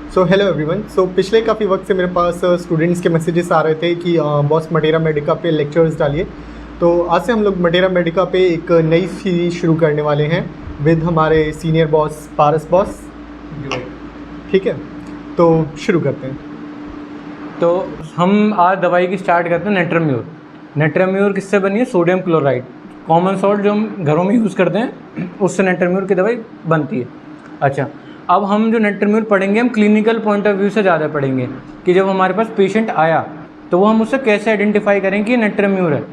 So hello everyone. सो पिछले काफ़ी वक्त से मेरे पास स्टूडेंट्स के मैसेजेस आ रहे थे कि बॉस मटेरा मेडिका पे लेक्चर्स डालिए। तो आज से हम लोग मटेरा मेडिका पे एक नई सीरीज शुरू करने वाले हैं विद हमारे सीनियर बॉस पारस बॉस। ठीक है, तो शुरू करते हैं। तो हम आज दवाई की स्टार्ट करते हैं नेट्राम्यूर। नेट्राम्यूर किससे बनी है? सोडियम क्लोराइड, कॉमन सॉल्ट जो हम घरों में यूज़ करते हैं उससे नेट्राम्यूर की दवाई बनती है। अच्छा, अब हम जो नेट्राम्यूर पढ़ेंगे हम क्लिनिकल पॉइंट ऑफ व्यू से ज़्यादा पढ़ेंगे कि जब हमारे पास पेशेंट आया तो वो हम उससे कैसे आइडेंटिफाई करें कि ये नेट्राम्यूर है।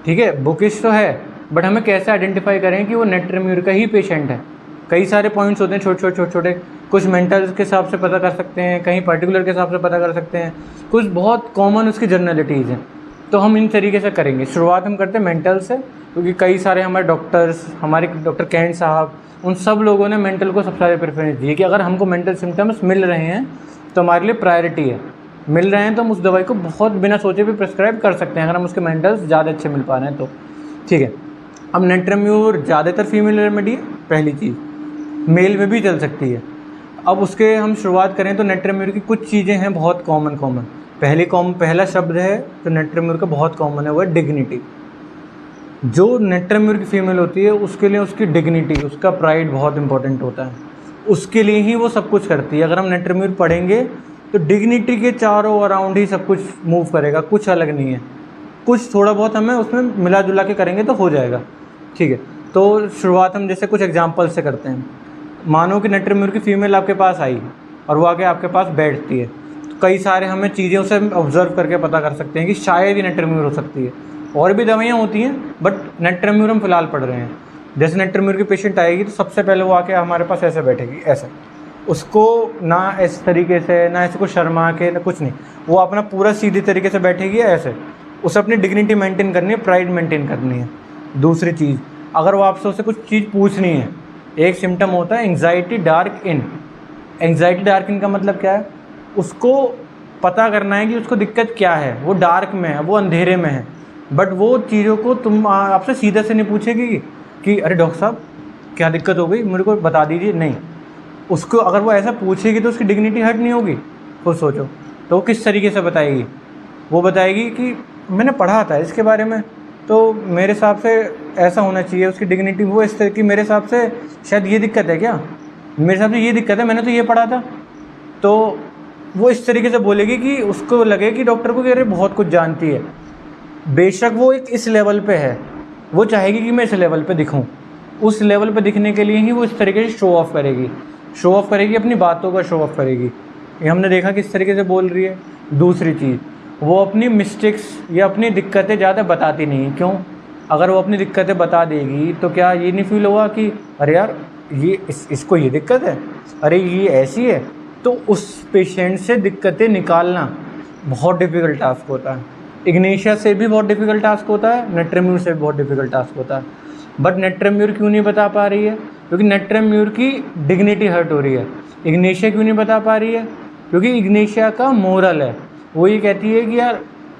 ठीक है, बुकिश तो है बट हमें कैसे आइडेंटिफाई करें कि वो नेट्राम्यूर का ही पेशेंट है। कई सारे पॉइंट्स होते हैं छोटे छोटे, कुछ मेंटल के हिसाब से पता कर सकते हैं, कहीं पर्टिकुलर के हिसाब से पता कर सकते हैं, कुछ बहुत कॉमन उसकी जनरलिटीज़ हैं। तो हम इन तरीके से करेंगे। शुरुआत हम करते हैं मेंटल से, क्योंकि कई सारे हमारे डॉक्टर्स, हमारे डॉक्टर कैंट साहब, उन सब लोगों ने मेंटल को सबसे ज़्यादा प्रेफरेंस दी है कि अगर हमको मेंटल सिम्टम्स मिल रहे हैं तो हमारे लिए प्रायोरिटी है। मिल रहे हैं तो हम उस दवाई को बहुत बिना सोचे भी प्रिस्क्राइब कर सकते हैं अगर हम उसके मेंटल्स ज़्यादा अच्छे मिल पा रहे हैं तो। ठीक है, अब नेट्राम्यूर ज़्यादातर फीमेल रेमेडी है, पहली चीज़। मेल में भी चल सकती है। अब उसके हम शुरुआत करें तो नेट्राम्यूर की कुछ चीज़ें हैं बहुत कॉमन। पहला शब्द है तो नेट्राम्यूर का बहुत कॉमन है, वो है डिग्निटी। जो नेट्राम्यूर की फीमेल होती है उसके लिए उसकी डिग्निटी, उसका प्राइड बहुत इंपॉर्टेंट होता है। उसके लिए ही वो सब कुछ करती है। अगर हम नेट्राम्यूर पढ़ेंगे तो डिग्निटी के चारों अराउंड ही सब कुछ मूव करेगा, कुछ अलग नहीं है। कुछ थोड़ा बहुत हमें उसमें मिला जुला के करेंगे तो हो जाएगा। ठीक है, तो शुरुआत हम जैसे कुछ एग्जाम्पल से करते हैं। मानो कि नेट्राम्यूर की फ़ीमेल आपके पास आई और वो आके आपके पास बैठती है, तो कई सारे हमें चीज़ें उसे ऑब्जर्व करके पता कर सकते हैं कि शायद ही नेट्राम्यूर हो सकती है। और भी दवाइयाँ होती हैं बट नेट्राम्यूर हम फिलहाल पढ़ रहे हैं। जैसे नेट्राम्यूर की पेशेंट आएगी तो सबसे पहले वो आके हमारे पास ऐसे बैठेगी, ऐसे। उसको ना इस तरीके से, ना ऐसे को शर्मा के, ना कुछ नहीं, वो अपना पूरा सीधी तरीके से बैठेगी ऐसे। उसे अपनी डिग्निटी मेंटेन करनी है, प्राइड मेंटेन करनी है। दूसरी चीज़, अगर वो आपसे उसे कुछ चीज़ पूछनी है, एक सिम्टम होता है anxiety dark in. Anxiety dark in का मतलब क्या है? उसको पता करना है कि उसको दिक्कत क्या है। वो डार्क में है, वो अंधेरे में है, बट वो चीज़ों को तुम आपसे सीधे से नहीं पूछेगी कि अरे डॉक्टर साहब क्या दिक्कत हो गई, मेरे को बता दीजिए। नहीं, उसको अगर वो ऐसा पूछेगी तो उसकी डिग्निटी हर्ट नहीं होगी। खुद सोचो, तो वो किस तरीके से बताएगी? वो बताएगी कि मैंने पढ़ा था इसके बारे में, तो मेरे हिसाब से ऐसा होना चाहिए। उसकी डिग्निटी वो इस तरह की, मेरे हिसाब से शायद ये दिक्कत है क्या, मेरे हिसाब से ये दिक्कत है, मैंने तो ये पढ़ा था। तो वो इस तरीके से बोलेगी कि उसको लगे कि डॉक्टर को कि अरे बहुत कुछ जानती है। बेशक वो एक इस लेवल पे है, वो चाहेगी कि मैं इस लेवल पे दिखूं। उस लेवल पे दिखने के लिए ही वो इस तरीके से शो ऑफ़ करेगी, अपनी बातों का शो ऑफ़ करेगी। ये हमने देखा किस तरीके से बोल रही है। दूसरी चीज़, वो अपनी मिस्टेक्स या अपनी दिक्कतें ज़्यादा बताती नहीं है। क्यों? अगर वो अपनी दिक्कतें बता देगी तो क्या ये नहीं फील होगा कि अरे यार ये इसको ये दिक्कत है, अरे ये ऐसी है। तो उस पेशेंट से दिक्कतें निकालना बहुत डिफ़िकल्ट टास्क होता है। इग्नेशिया से भी बहुत डिफ़िकल्ट टास्क होता है, नेट्राम्यूर से भी बहुत डिफ़िकल्ट टास्क होता है। बट नेट्राम्यूर क्यों नहीं बता पा रही है? क्योंकि नेट्राम्यूर की डिग्निटी हर्ट हो रही है। इग्नेशिया क्यों नहीं बता पा रही है? क्योंकि इग्नेशिया का मोरल है, वो ये कहती है कि यार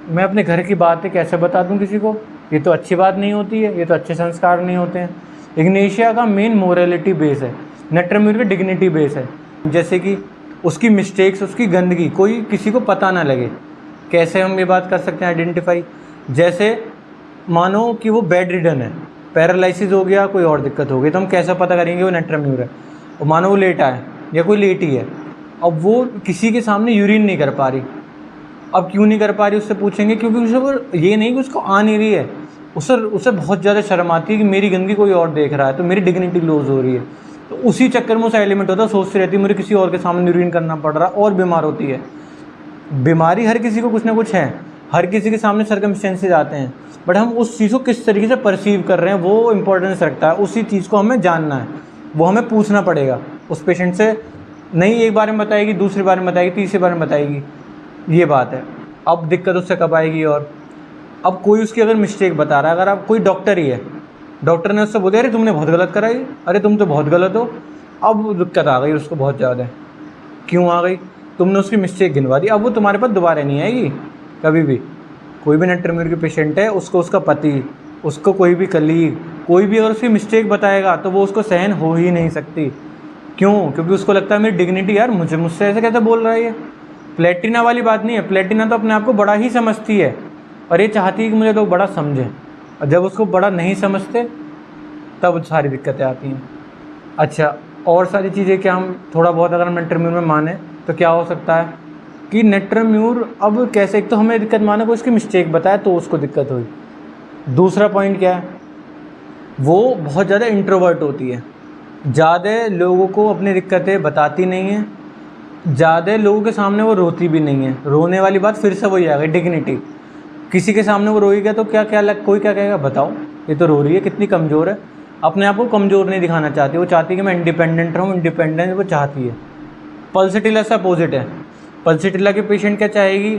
मैं अपने घर की बातें कैसे बता दूं किसी को, ये तो अच्छी बात नहीं होती है, ये तो अच्छे संस्कार नहीं होते हैं। इग्नेशिया का मेन मोरलिटी बेस है, नेट्राम्यूर का डिग्निटी बेस है। जैसे कि उसकी मिस्टेक्स, उसकी गंदगी कोई किसी को पता ना लगे। कैसे हम ये बात कर सकते हैं आइडेंटिफाई? जैसे मानो कि वो बेड रिडन है, पैरालिसिस हो गया, कोई और दिक्कत हो गई, तो हम कैसे पता करेंगे वो नेट्राम्यूर है? और मानो वो लेटा है या कोई लेटी है, अब वो किसी के सामने यूरिन नहीं कर पा रही। अब क्यों नहीं कर पा रही उससे पूछेंगे, क्योंकि उसे ये नहीं कि उसको आ नहीं रही है, उसे बहुत ज़्यादा शर्म आती है कि मेरी गंदगी कोई और देख रहा है तो मेरी डिग्निटी लूज़ हो रही है। तो उसी चक्कर में उसे एलिमेंट होता है, सोचती रहती है मुझे किसी और के सामने यूरिन करना पड़ रहा है, और बीमार होती है। बीमारी हर किसी को कुछ ना कुछ है, हर किसी के सामने सर्कमस्टेंसेस आते हैं, बट हम उस चीज़ को किस तरीके से परसीव कर रहे हैं वो इंपॉर्टेंस रखता है। उसी चीज़ को हमें जानना है, वो हमें पूछना पड़ेगा उस पेशेंट से। नहीं एक बार में बताएगी, दूसरी बार में बताएगी, तीसरी बार में बताएगी, ये बात है। अब दिक्कत उससे कब आएगी? और अब कोई उसकी अगर मिस्टेक बता रहा है, अगर आप कोई डॉक्टर ही है, डॉक्टर ने उससे बोला अरे तुमने बहुत गलत कराई, अरे तुम तो बहुत गलत हो, अब दिक्कत आ गई उसको बहुत ज़्यादा। क्यों आ गई? तुमने उसकी मिस्टेक गिनवा दी, अब वो तुम्हारे पास दोबारा नहीं आएगी कभी भी। कोई भी नेट्राम्यूर की पेशेंट है, उसको उसका पति, उसको कोई भी कलीग, कोई भी अगर उसकी मिस्टेक बताएगा तो वो उसको सहन हो ही नहीं सकती। क्यों? क्योंकि उसको लगता है मेरी डिग्निटी, यार मुझसे ऐसे कैसे बोल रहा है ये। प्लेटिना वाली बात नहीं है, प्लेटिना तो अपने आप को बड़ा ही समझती है और ये चाहती है कि मुझे लोग बड़ा समझें, और जब उसको बड़ा नहीं समझते तब सारी दिक्कतें आती हैं। अच्छा, और सारी चीज़ें क्या हम थोड़ा बहुत अगर हम नेट्रम्यूर में माने तो क्या हो सकता है कि नेट्रम्यूर अब कैसे, एक तो हमें दिक्कत माने को इसकी मिस्टेक बताया तो उसको दिक्कत हुई। दूसरा पॉइंट क्या है, वो बहुत ज़्यादा इंट्रोवर्ट होती है, ज़्यादा लोगों को अपनी दिक्कतें बताती नहीं है, ज़्यादा लोगों के सामने वो रोती भी नहीं है। रोने वाली बात फिर से वही आ गई, डिग्निटी। किसी के सामने वो रोएगा तो कोई क्या कहेगा, बताओ ये तो रो रही है, कितनी कमज़ोर है। अपने आप को कमज़ोर नहीं दिखाना चाहती, वो चाहती है कि मैं इंडिपेंडेंट रहूँ, इंडिपेंडेंस वो चाहती है। पल्सिटिला से अपोजिट है। पल्सिटिला के पेशेंट क्या चाहेगी,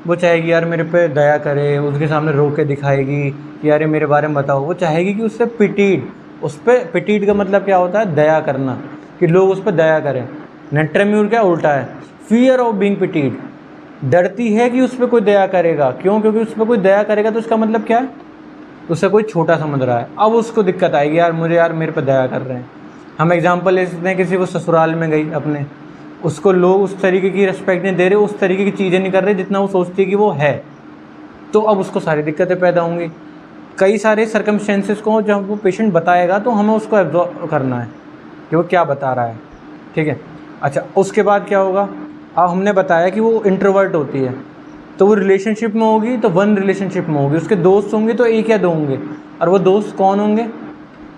वो चाहेगी यार मेरे पे दया करे, उसके सामने रो के दिखाएगी कि यार ये मेरे बारे में बताओ। वो चाहेगी कि उससे पिटीड, उस पर पिटीड का मतलब क्या होता है, दया करना, कि लोग उस पर दया करें। नेट्रम्यूर क्या उल्टा है, फियर ऑफ बीइंग पिटीड, डरती है कि उस पर कोई दया करेगा। क्यों? क्योंकि उस पर कोई दया करेगा तो उसका मतलब क्या है, उससे कोई छोटा समझ रहा है। अब उसको दिक्कत आएगी, यार मेरे पे दया कर रहे हैं। हम एग्जांपल ले सकते हैं, किसी को ससुराल में गई अपने, उसको लोग उस तरीके की रिस्पेक्ट नहीं दे रहे, उस तरीके की चीज़ें नहीं कर रहे जितना वो सोचती है कि वो है, तो अब उसको सारी दिक्कतें पैदा होंगी। कई सारे सर्कमस्टेंसेस को जब वो पेशेंट बताएगा तो हमें उसको एब्जॉर्व करना है कि वो क्या बता रहा है, ठीक है। अच्छा, उसके बाद क्या होगा, अब हमने बताया कि वो इंट्रोवर्ट होती है, तो वो रिलेशनशिप में होगी तो वन रिलेशनशिप में होगी, उसके दोस्त होंगे तो एक या दो होंगे, और वो दोस्त कौन होंगे,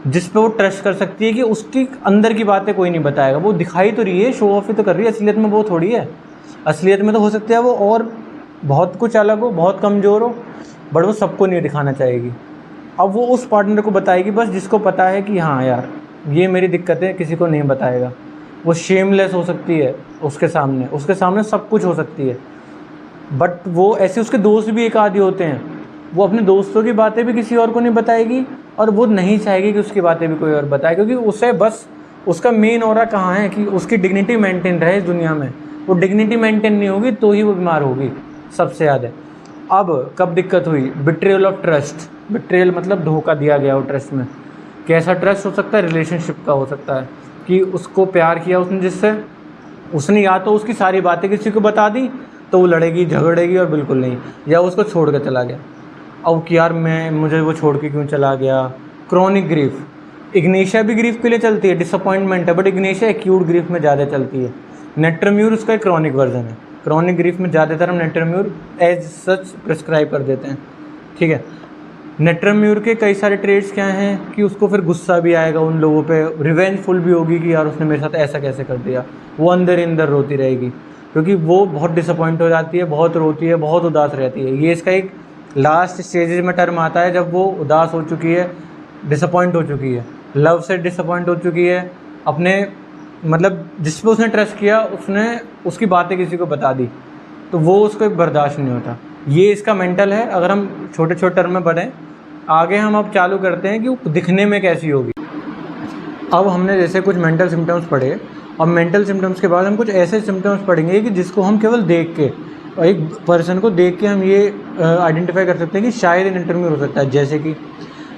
जिस पे वो ट्रस्ट कर सकती है कि उसकी अंदर की बातें कोई नहीं बताएगा। वो दिखाई तो रही है, शो ऑफ ही तो कर रही है, असलियत में वो थोड़ी है। असलियत में तो हो सकता है वो और बहुत कुछ अलग हो, बहुत कमज़ोर हो, बट वो सबको नहीं दिखाना चाहेगी। अब वो उस पार्टनर को बताएगी बस जिसको पता है कि हाँ यार ये मेरी दिक्कत है, किसी को नहीं बताएगा। वो शेमलेस हो सकती है, उसके सामने सब कुछ हो सकती है, बट वो ऐसे उसके दोस्त भी एक आदि होते हैं, वो अपने दोस्तों की बातें भी किसी और को नहीं बताएगी, और वो नहीं चाहेगी कि उसकी बातें भी कोई और बताए, क्योंकि उसे बस उसका मेन ऑरा कहाँ है कि उसकी डिग्निटी मेंटेन रहे इस दुनिया में। वो डिग्निटी मेंटेन नहीं होगी तो ही वो बीमार होगी, सबसे ज़्यादा। अब कब दिक्कत हुई, बिट्रेयल ऑफ ट्रस्ट। बिट्रेयल मतलब धोखा दिया गया हो ट्रस्ट में। कैसा ट्रस्ट हो सकता है, रिलेशनशिप का हो सकता है कि उसको प्यार किया उसने जिससे, उसने या तो उसकी सारी बातें किसी को बता दी तो वो लड़ेगी झगड़ेगी और बिल्कुल नहीं, या उसको छोड़ कर चला गया। अब कि यार मुझे वो छोड़ के क्यों चला गया। क्रॉनिक ग्रीफ, इग्नेशिया भी ग्रीफ के लिए चलती है, डिसअपॉइंटमेंट है, बट इग्नेशिया एक्यूट ग्रीफ में ज़्यादा चलती है। नेट्रम्यूर उसका एक क्रॉनिक वर्जन है। क्रॉनिक ग्रीफ में ज़्यादातर हम नेट्रम्यूर एज सच प्रिस्क्राइब कर देते हैं, ठीक है। नेट्रम्यूर के कई सारे ट्रेड्स क्या हैं कि उसको फिर गुस्सा भी आएगा उन लोगों पे, रिवेंजफुल भी होगी कि यार उसने मेरे साथ ऐसा कैसे कर दिया। वो अंदर ही अंदर रोती रहेगी क्योंकि वो बहुत डिसअपॉइंट हो जाती है, बहुत रोती है, बहुत उदास रहती है। ये इसका एक लास्ट स्टेजेज में टर्म आता है जब वो उदास हो चुकी है, डिसअपॉइंट हो चुकी है, लव से डिसअपॉइंट हो चुकी है, अपने मतलब जिस पे उसने ट्रस्ट किया उसने उसकी बातें किसी को बता दी, तो वो उसको बर्दाश्त नहीं होता। ये इसका मेंटल है। अगर हम छोटे छोटे टर्म में बढ़ें, आगे हम अब चालू करते हैं कि वो दिखने में कैसी होगी। अब हमने जैसे कुछ मेंटल सिम्टम्स पढ़े, अब मेंटल सिम्टम्स के बाद हम कुछ ऐसे सिम्टम्स पढ़ेंगे कि जिसको हम केवल देख के, एक पर्सन को देख के हम ये आइडेंटिफाई कर सकते हैं कि शायद नेट्रम्यूर हो सकता है। जैसे कि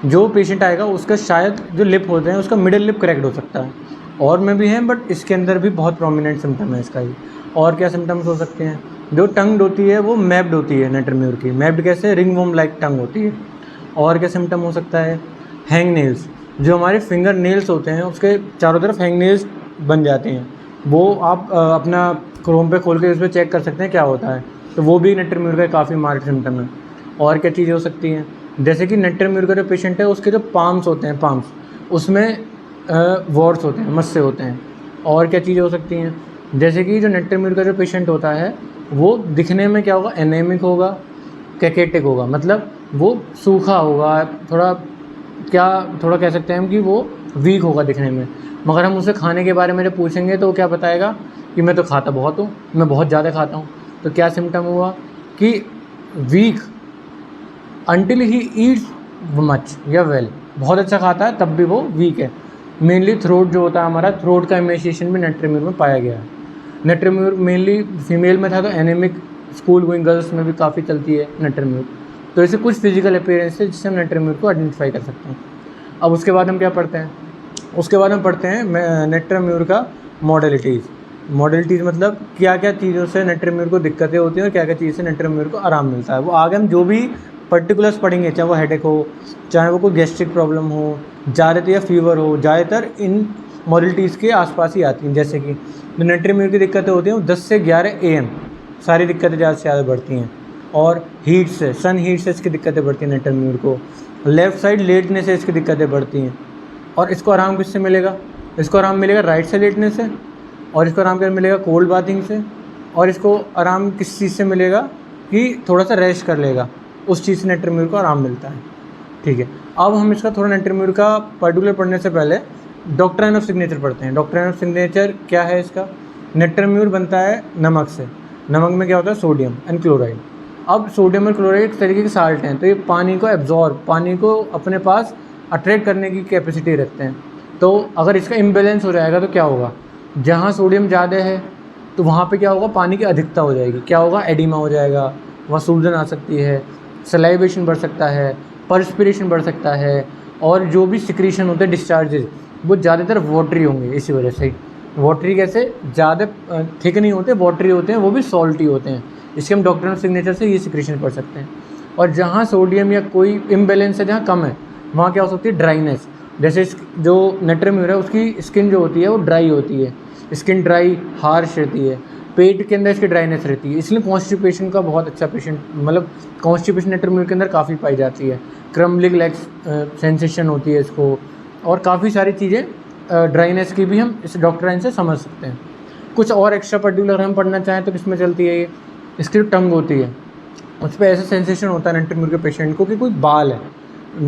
जो पेशेंट आएगा उसका शायद जो लिप होते हैं उसका मिडिल लिप करेक्ट हो सकता है, और में भी है, बट इसके अंदर भी बहुत प्रोमिनेंट सिम्टम है इसका ही। और क्या सिम्टम्स हो सकते हैं, जो टंग होती है वो मैप्ड होती है नेट्रम्यूर की। मैप्ड कैसे, रिंग वॉर्म लाइक टंग होती है। और क्या सिम्टम हो सकता है, हैंग नेल्स, जो हमारे फिंगर नेल्स होते हैं उसके चारों तरफ हैंग नेल्स बन जाते हैं। वो आप अपना क्रोम पे खोल के इस पर चेक कर सकते हैं क्या होता है, तो वो भी नेट्रम्यूर का काफ़ी मार्क्ड सिम्टम है। और क्या चीज़ें हो सकती हैं, जैसे कि नेट्रम्यूर का जो पेशेंट है उसके जो पाम्स होते हैं, पाम्स उसमें वॉर्ड्स होते हैं, मस्से होते हैं। और क्या चीज़ें हो सकती हैं, जैसे कि जो नेट्रम्यूर का जो पेशेंट होता है वो दिखने में क्या होगा, एनेमिक होगा, कैकेटिक होगा, मतलब वो सूखा होगा, थोड़ा कह सकते हैं हम कि वो वीक होगा दिखने में। मगर हम उसे खाने के बारे में जब पूछेंगे तो वो क्या बताएगा कि मैं तो खाता बहुत हूँ, मैं बहुत ज़्यादा खाता हूँ। तो क्या सिम्टम हुआ कि weak until he eats much या वेल, बहुत अच्छा खाता है तब भी वो वीक है। मेनली थ्रोट जो होता है हमारा, थ्रोट का इमेशिएशन भी नेट्रम्यूर में पाया गया है। नेट्रम्यूर मेनली फीमेल में था, तो एनेमिक स्कूल गोइंग गर्ल्स में भी काफ़ी चलती है नेट्रम्यूर। तो ऐसे कुछ फिजिकल अपीयरेंस है जिससे हम नेट्रम्यूर को आइडेंटिफाई कर सकते हैं। अब उसके बाद हम क्या पढ़ते हैं, उसके बाद हम पढ़ते हैं नेट्रम्यूर का मॉडलिटीज़ मतलब क्या क्या चीज़ों से नेट्रोम्यूर को दिक्कतें होती हैं और क्या क्या चीज़ से नेट्रोम्यूर को आराम मिलता है। वो आगे हम जो भी पर्टिकुलर्स पढ़ेंगे, चाहे वो हेडेक हो, चाहे वो कोई गैस्ट्रिक प्रॉब्लम हो, ज़्यादातर या फीवर हो, ज़्यादातर इन मॉडलिटीज़ के आसपास ही आती हैं। जैसे कि जो नेट्रोम्यूर की दिक्कतें होती हैं वो 10 से 11 AM सारी दिक्कतें ज़्यादा से ज़्यादा बढ़ती हैं। और हीट से, सन हीट से इसकी दिक्कतें बढ़ती हैं नेट्रोम्यूर को। लेफ़्ट साइड लेटने से इसकी दिक्कतें बढ़ती हैं। और इसको आराम किससे मिलेगा? इसको आराम मिलेगा राइट से लेटने से, और इसको आराम क्या मिलेगा? कोल्ड बाथिंग से। और इसको आराम किस चीज़ से मिलेगा कि थोड़ा सा रेस्ट कर लेगा, उस चीज़ से नेट्रोम्यूर को आराम मिलता है। ठीक है, अब हम इसका थोड़ा नेट्रोम्यूर का पर्टिकुलर पढ़ने से पहले डॉक्ट्राइन ऑफ सिग्नेचर पढ़ते हैं। डॉक्ट्राइन ऑफ सिग्नेचर क्या है इसका? नेट्रोम्यूर बनता है नमक से। नमक में क्या होता है? Sodium and chloride. अब सोडियम और क्लोराइड एक तरीके के साल्ट हैं, तो ये पानी को एब्जॉर्ब, पानी को अपने पास अट्रैक्ट करने की कैपेसिटी रखते हैं। तो अगर इसका इम्बैलेंस हो जाएगा तो क्या होगा? जहाँ सोडियम ज़्यादा है तो वहाँ पे क्या होगा? पानी की अधिकता हो जाएगी। क्या होगा? एडिमा हो जाएगा, वहाँ सूजन आ सकती है, सलाइवेशन बढ़ सकता है, पर्स्पिरेशन बढ़ सकता है, और जो भी सिक्रीशन होते हैं डिस्चार्जेस वो ज़्यादातर वाटरी होंगे। इसी वजह से वाटरी कैसे? ज़्यादा थिक नहीं होते, वाटरी होते हैं, वो भी सॉल्टी होते हैं। इसके हम डॉक्ट्राइन ऑफ सिग्नेचर से ये सिक्रीशन पढ़ सकते हैं। और जहाँ सोडियम या कोई इम्बैलेंस है, जहाँ कम है, वहाँ क्या हो सकती है? ड्राइनेस। जैसे जो नेट्रोम्यूर है उसकी स्किन जो होती है वो ड्राई होती है, स्किन ड्राई हार्श रहती है, पेट के अंदर इसकी ड्राइनेस रहती है। इसलिए कॉन्स्टिपेशन का बहुत अच्छा पेशेंट, मतलब कॉन्स्टिपेशन नेट्रोम्यूर के अंदर काफ़ी पाई जाती है। क्रम्बलिंग लेग सेंसेशन होती है इसको, और काफ़ी सारी चीज़ें ड्राइनेस की भी हम इस डॉक्ट्राइन से समझ सकते हैं। कुछ और एक्स्ट्रा पर्टिकुलर हम पढ़ना चाहें तो किसमें चलती है ये? इसकी जो टंग होती है उस पर ऐसा सेंसेशन होता है नेट्रोम्यूर के पेशेंट को कि कोई बाल है,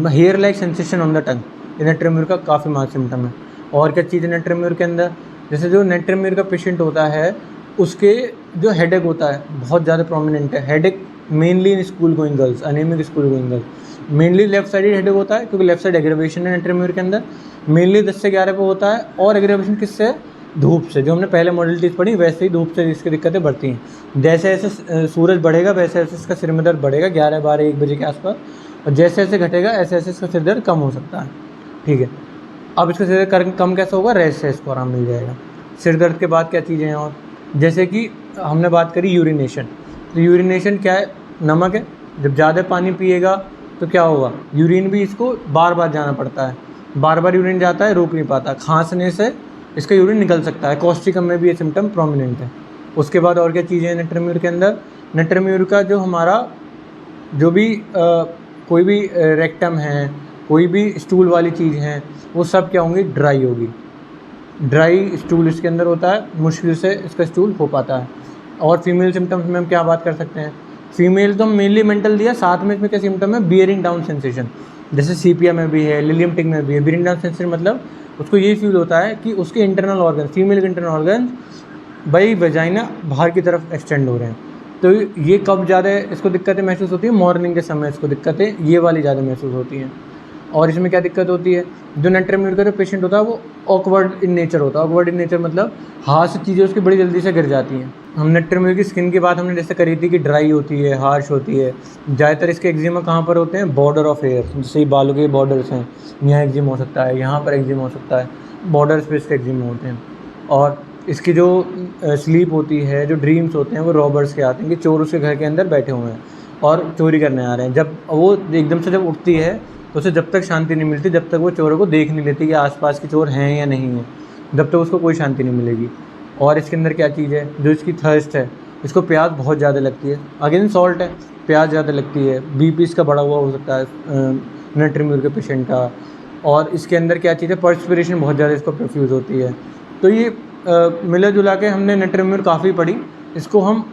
hair like sensation on the tongue. ये नेट्रोम्यूर का काफ़ी मार्क सिम्टम है। और क्या चीज़ है नेट्रोम्यूर के अंदर? जैसे जो नेट्रोम्यूर का पेशेंट होता है उसके जो हेडेक होता है बहुत ज़्यादा प्रोमिनेंट है। Headache mainly in school going girls, anaemic school going girls, mainly left side headache होता है, क्योंकि लेफ्ट साइड एग्रेवेशन है नेट्रोम्यूर के अंदर। मेनली 10 से 11 पे होता है, और एग्रेवेशन किससे? धूप से। जो हमने पहले मॉडलिटीज़ पढ़ी वैसे ही धूप से इसकी दिक्कतें बढ़ती हैं। जैसे जैसे सूरज बढ़ेगा वैसे वैसे इसका सिर में दर्द बढ़ेगा 11, 12, 1 बजे के आसपास, और जैसे जैसे घटेगा ऐसे ऐसे इसका सिर दर्द कम हो सकता है। ठीक है, अब इसका सिर दर्द कम कैसे होगा? रेस्ट से इसको आराम मिल जाएगा। सिर दर्द के बाद क्या चीज़ें हैं? और जैसे कि हमने बात करी यूरिनेशन, तो यूरिनेशन क्या है? नमक है। जब ज़्यादा पानी पिएगा तो क्या होगा? यूरिन भी इसको बार बार जाना पड़ता है, बार बार यूरिन जाता है, रोक नहीं पाता। खांसने से इसका यूरिन निकल सकता है। कॉस्टिकम में भी ये सिम्टम प्रोमिनेंट है। उसके बाद और क्या चीज़ें हैं नेट्रोम्यूर के अंदर? नेट्रोम्यूर का जो हमारा जो भी कोई भी रेक्टम है, कोई भी स्टूल वाली चीज़ है, वो सब क्या होंगी? ड्राई होगी। ड्राई स्टूल इसके अंदर होता है, मुश्किल से इसका स्टूल हो पाता है। और फीमेल सिम्टम्स में हम क्या बात कर सकते हैं? फीमेल तो मेनली मेंटल दिया, साथ में इसमें क्या सिम्टम है? बियरिंग डाउन सेंसेशन, जैसे सीपिया में भी है, लिलियम टिक में भी है। बियरिंग डाउन सेंसेशन मतलब उसको ये फील होता है कि उसके इंटरनल ऑर्गन, फीमेल के इंटरनल ऑर्गन बाई वजाइना बाहर की तरफ एक्सटेंड हो रहे हैं। तो ये कब ज़्यादा इसको दिक्कतें महसूस होती है? मॉर्निंग के समय इसको दिक्कतें ये वाली ज़्यादा महसूस होती हैं। और इसमें क्या दिक्कत होती है? जो नेट्रोम्यूर का जो पेशेंट होता है वो ऑकवर्ड इन नेचर होता है। ऑकवर्ड इन नेचर मतलब हाथ से चीज़ें उसकी बड़ी जल्दी से गिर जाती हैं। हम नेट्रोम्यूर की स्किन की बात हमने जैसे करी थी कि ड्राई होती है, हार्श होती है। ज़्यादातर इसके एक्जिमा कहाँ पर होते हैं? बॉर्डर ऑफ हेयर, जैसे बालों के बॉर्डर्स हैं, यहाँ एक्जिमा हो सकता है, यहाँ पर एक्जिमा हो सकता है, बॉर्डर्स पे इसके एक्जिमा होते हैं। और इसकी जो स्लीप होती है, जो ड्रीम्स होते हैं, वो रॉबर्स के आते हैं कि चोर उसके घर के अंदर बैठे हुए हैं और चोरी करने आ रहे हैं। जब वो एकदम से जब उठती है तो उसे जब तक शांति नहीं मिलती, जब तक वो चोरों को देख नहीं लेती कि आसपास के चोर हैं या नहीं हैं, जब तक उसको कोई शांति नहीं मिलेगी। और इसके अंदर क्या चीज़ है? जो इसकी थर्स्ट है, इसको प्यास बहुत ज़्यादा लगती है। अगेन सॉल्ट है, प्यास ज़्यादा लगती है। बीपी इसका बढ़ा हुआ हो सकता है नेट्रोम्यूर के पेशेंट का। और इसके अंदर क्या चीज़ है? पर्स्पिरेशन बहुत ज़्यादा इसको प्रोफ्यूज़ होती है। तो ये मिला जुला के हमने नेट्रोम्यूर काफ़ी पढ़ी। इसको हम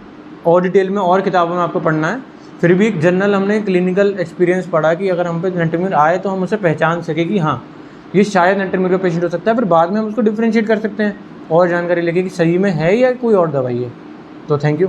और डिटेल में और किताबों में आपको पढ़ना है। फिर भी एक जनरल हमने क्लिनिकल एक्सपीरियंस पढ़ा कि अगर हम पे नेट्रोम्यूर आए तो हम उसे पहचान सके कि हाँ ये शायद नेट्रोम्यूर का पेशेंट हो सकता है। फिर बाद में हम उसको डिफ्रेंशिएट कर सकते हैं और जानकारी लेके कि सही में है या कोई और दवाई है। तो थैंक यू।